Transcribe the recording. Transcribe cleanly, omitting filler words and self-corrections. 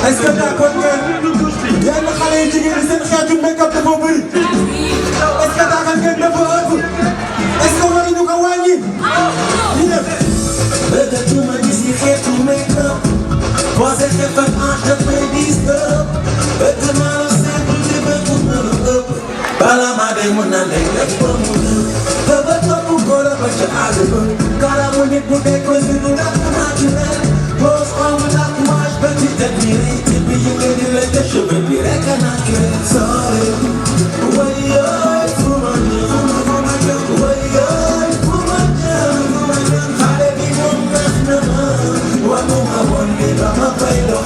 est-ce que d'accord ngeen yenn xale yu jigéen ñi seen xeetu make-up dafa bëri est-ce que d'accord ngeen dafa ëpp est-ce que waruñu ko wàññi ñu def bëggatuma gis yi xeetu make-up posé xef ak hanche dafay diis ëpp bëgg naa la simple te bëgguma la ëpp bala maa day mën naa lay def ba mu te ba topp ko la ba ca àll ba karamu nit bu dee ko si du dakk naturel pose ongle tatouage petit admiré ci bi yi nga di la def cheveux bi rek a naturel sorry wayoy fu ma jëm wayoy fu ma jëm xale bi moom neex na ma wanu ma bon bi ba ma koy dox